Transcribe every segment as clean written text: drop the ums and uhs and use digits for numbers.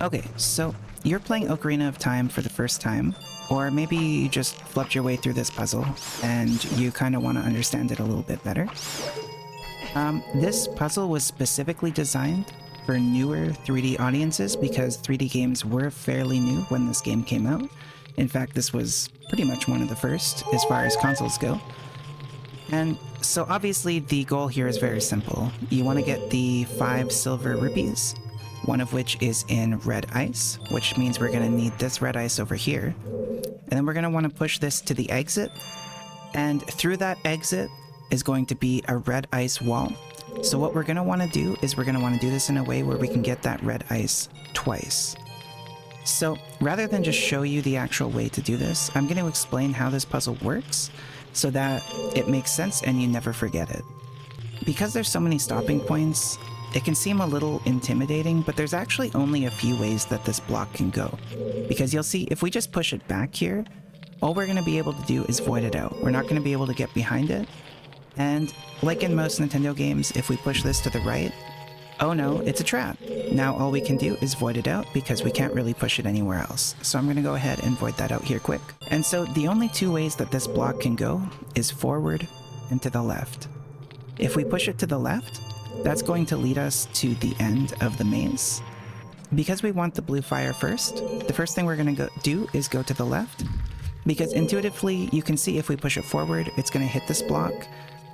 Okay, so you're playing Ocarina of Time for the first time, or maybe you just flipped your way through this puzzle and you kind of want to understand it a little bit better. This puzzle was specifically designed for newer 3D audiences because 3D games were fairly new when this game came out. In fact, this was pretty much one of the first as far as consoles go. And so obviously the goal here is very simple. You want to get the 5 silver rupees, one of which is in red ice, which means we're going to need this red ice over here. And then we're going to want to push this to the exit. And through that exit is going to be a red ice wall. So what we're going to want to do is we're going to want to do this in a way where we can get that red ice twice. So rather than just show you the actual way to do this, I'm going to explain how this puzzle works so that it makes sense and you never forget it. Because there's so many stopping points, it can seem a little intimidating, but there's actually only a few ways that this block can go. Because you'll see, if we just push it back here, all we're going to be able to do is void it out. We're not going to be able to get behind it. And like in most Nintendo games, if we push this to the right, oh no, it's a trap. Now all we can do is void it out because we can't really push it anywhere else. So I'm going to go ahead and void that out here quick. And so the only 2 ways that this block can go is forward and to the left. If we push it to the left, that's going to lead us to the end of the maze. Because we want the blue fire first, the first thing we're going to do is go to the left. Because intuitively, you can see if we push it forward, it's going to hit this block.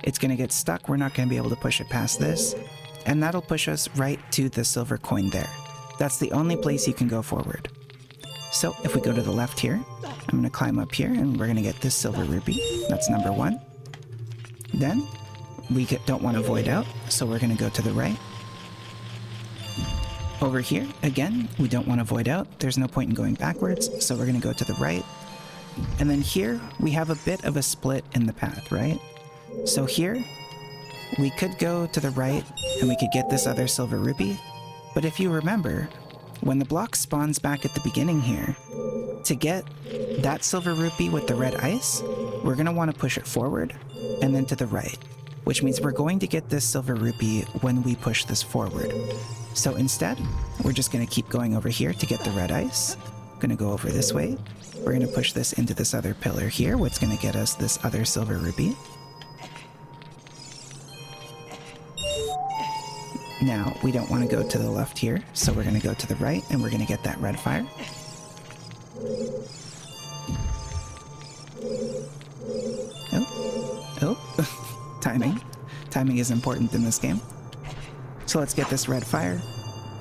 It's going to get stuck. We're not going to be able to push it past this. And that'll push us right to the silver coin there. That's the only place you can go forward. So if we go to the left here, I'm going to climb up here and we're going to get this silver rupee. That's number 1. Then we don't want to void out, so we're going to go to the right. Over here, again, we don't want to void out. There's no point in going backwards, so we're going to go to the right. And then here, we have a bit of a split in the path, right? So here, we could go to the right and we could get this other silver rupee. But if you remember, when the block spawns back at the beginning here, to get that silver rupee with the red ice, we're going to want to push it forward and then to the right, which means we're going to get this silver rupee when we push this forward. So instead, we're just going to keep going over here to get the red ice. Going to go over this way. We're going to push this into this other pillar here, which is going to get us this other silver rupee. Now, we don't want to go to the left here, so we're going to go to the right, and we're going to get that red fire. Oh. Timing. Timing is important in this game. So let's get this red fire.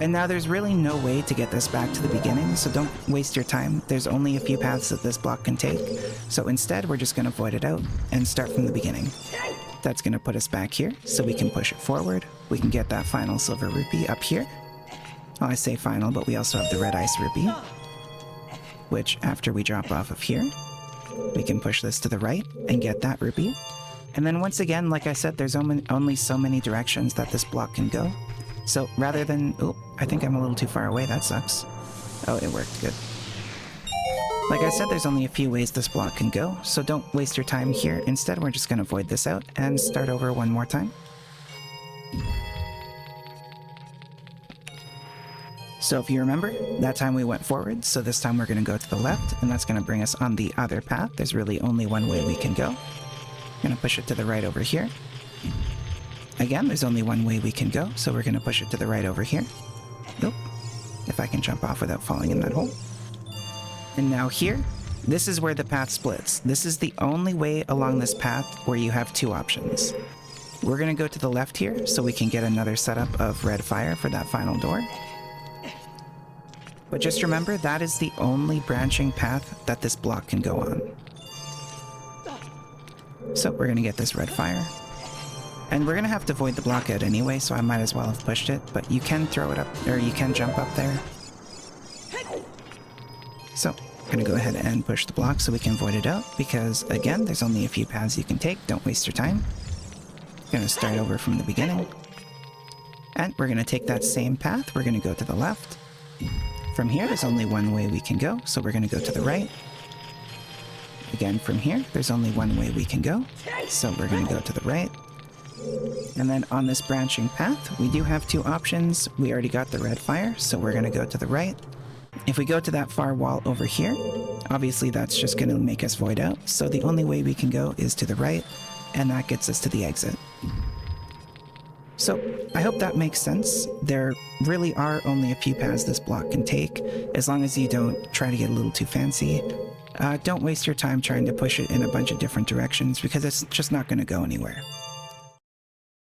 And now there's really no way to get this back to the beginning, so don't waste your time. There's only a few paths that this block can take. So instead, we're just going to void it out and start from the beginning. That's going to put us back here, so we can push it forward. We can get that final silver rupee up here. Well, I say final, but we also have the red ice rupee, which after we drop off of here, we can push this to the right and get that rupee. And then once again, like I said, there's only so many directions that this block can go. So rather than... Oh, I think I'm a little too far away. That sucks. Oh, it worked. Good. Like I said, there's only a few ways this block can go, so don't waste your time here. Instead, we're just going to void this out and start over one more time. So if you remember, that time we went forward, so this time we're going to go to the left, and that's going to bring us on the other path. There's really only one way we can go. I'm going to push it to the right over here. Again, there's only one way we can go, so we're going to push it to the right over here. Nope. If I can jump off without falling in that hole. And now here, this is where the path splits. This is the only way along this path where you have 2 options. We're going to go to the left here so we can get another setup of red fire for that final door. But just remember, that is the only branching path that this block can go on. So we're going to get this red fire. And we're going to have to void the block out anyway, so I might as well have pushed it. But you can throw it up, or you can jump up there. So, I'm going to go ahead and push the block so we can void it out, because, again, there's only a few paths you can take. Don't waste your time. Going to start over from the beginning. And we're going to take that same path. We're going to go to the left. From here, there's only one way we can go, so we're going to go to the right. Again, from here, there's only one way we can go, so we're going to go to the right. And then on this branching path, we do have two options. We already got the red fire, so we're going to go to the right. If we go to that far wall over here, obviously that's just going to make us void out, so the only way we can go is to the right, and that gets us to the exit. So, I hope that makes sense. There really are only a few paths this block can take, as long as you don't try to get a little too fancy. Don't waste your time trying to push it in a bunch of different directions, because it's just not going to go anywhere.